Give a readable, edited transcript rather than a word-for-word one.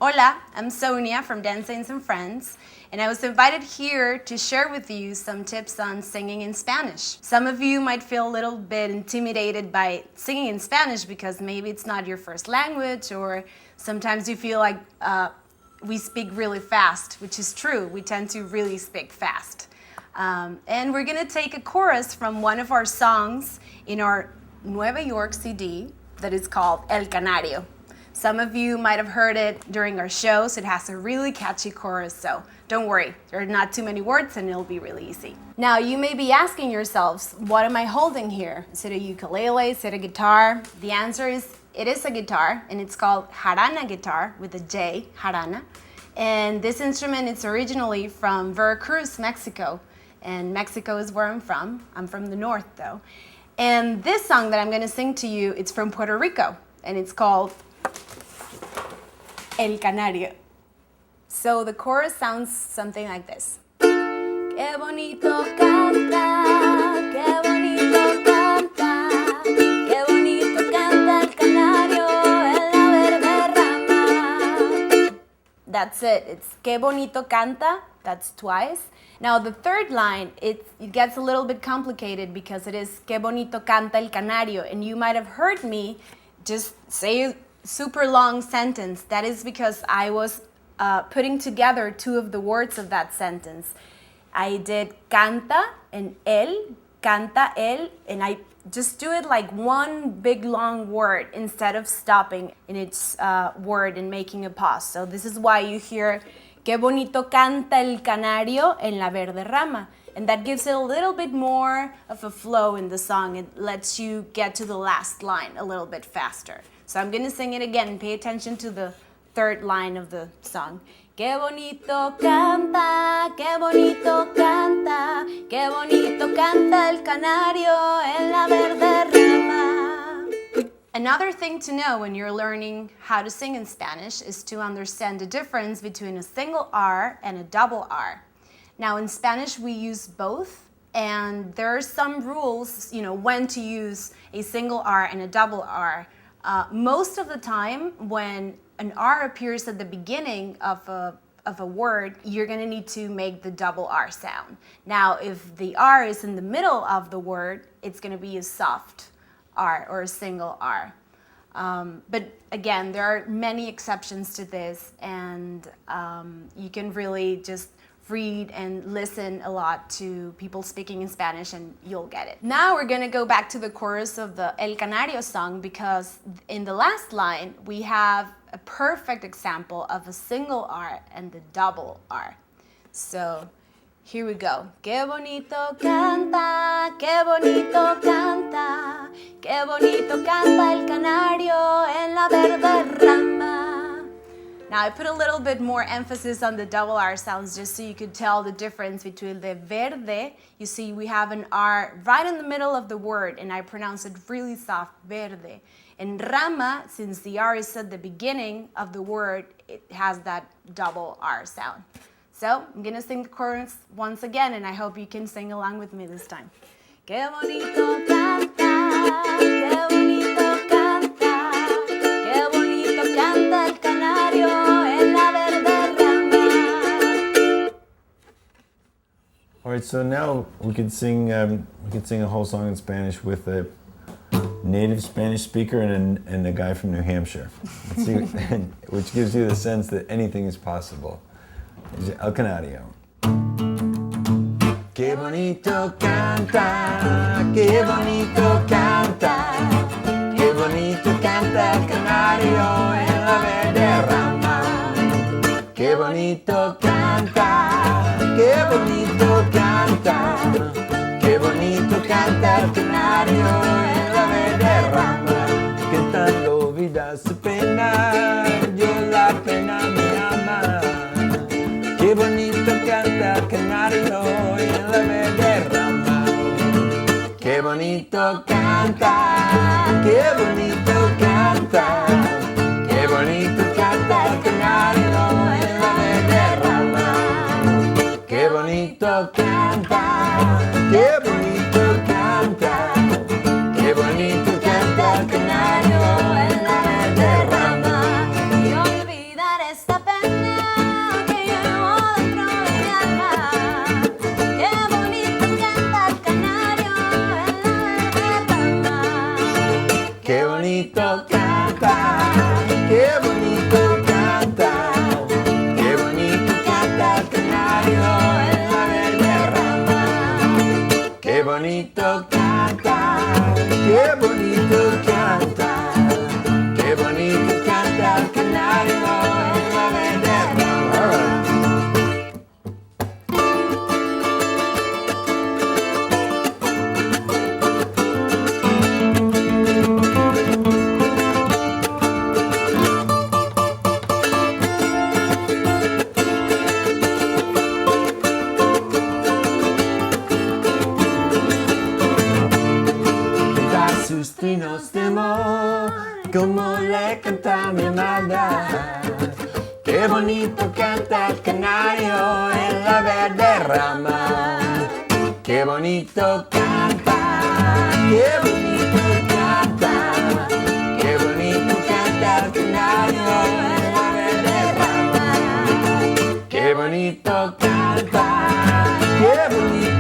Hola, I'm Sonia from Zanes and Friends, and I was invited here to share with you some tips on singing in Spanish. Some of you might feel a little bit intimidated by singing in Spanish because maybe it's not your first language, or sometimes you feel like we speak really fast, which is true. We tend to really speak fast. And we're going to take a chorus from one of our songs in our Nueva York CD that is called El Canario. Some of you might have heard it during our shows. It has a really catchy chorus, so don't worry. There are not too many words and it'll be really easy. Now, you may be asking yourselves, what am I holding here? Is it a ukulele? Is it a guitar? The answer is, it is a guitar, and it's called jarana guitar with a J, jarana. And this instrument is originally from Veracruz, Mexico. And Mexico is where I'm from. I'm from the north, though. And this song that I'm going to sing to you, it's from Puerto Rico, and it's called El Canario. So the chorus sounds something like this. Qué bonito canta, qué bonito canta, qué bonito canta el canario en la verde rama. That's it. It's qué bonito canta. That's twice. Now the third line, it gets a little bit complicated because it is qué bonito canta el canario, and you might have heard me just say a super long sentence. That is because I was putting together two of the words of that sentence. I did canta and I just do it like one big long word instead of stopping in its word and making a pause. So this is why you hear qué bonito canta el canario en la verde rama. And that gives it a little bit more of a flow in the song. It lets you get to the last line a little bit faster. So I'm going to sing it again. Pay attention to the third line of the song. Qué bonito canta, qué bonito canta, qué bonito canta el canario en la verde rama. Another thing to know when you're learning how to sing in Spanish is to understand the difference between a single R and a double R. Now in Spanish we use both, and there are some rules, when to use a single R and a double R. Most of the time when an R appears at the beginning of a word, you're going to need to make the double R sound. Now if the R is in the middle of the word, it's going to be a soft R or a single R. But again, there are many exceptions to this, and you can really just read and listen a lot to people speaking in Spanish and you'll get it. Now we're gonna go back to the chorus of the El Canario song, because in the last line we have a perfect example of a single R and the double R. So here we go. Qué bonito canta, qué bonito canta, qué bonito canta el canario en la verde rama. Now I put a little bit more emphasis on the double R sounds just so you could tell the difference between the verde. You see we have an R right in the middle of the word, and I pronounce it really soft, verde. And rama, since the R is at the beginning of the word, it has that double R sound. So I'm going to sing the chorus once again, and I hope you can sing along with me this time. Qué bonito canta, qué bonito canta, qué bonito canta el canario en la verde rama. All right, so now we can sing a whole song in Spanish with a native Spanish speaker and a guy from New Hampshire. Let's see, which gives you the sense that anything is possible. El Canario. Qué bonito canta, qué bonito canta, qué bonito canta el canario en la verde rama. Qué bonito canta, qué bonito canta, qué bonito canta el canario en la verde rama. Cantando vida su pena, yo la pena me ama. Qué bonito canta el canario en la verde rama. Qué bonito canta, qué bonito canta, qué bonito canta el canario en la verde rama. Qué bonito canta, qué bonito canta, qué bonito canta el canario en la verde rama. Y olvidar esta bonito canta, qué bonito canta, qué bonito canta el canario en la verde rama. Qué bonito canta, qué bonito canta, qué bonito canta el canario en la verde rama. Sus trinos de amor, como le canta mi amada. Qué bonito canta el canario en la verde rama. Qué bonito canta, qué bonito canta, qué bonito canta el canario en la verde rama. Qué bonito canta, qué bonito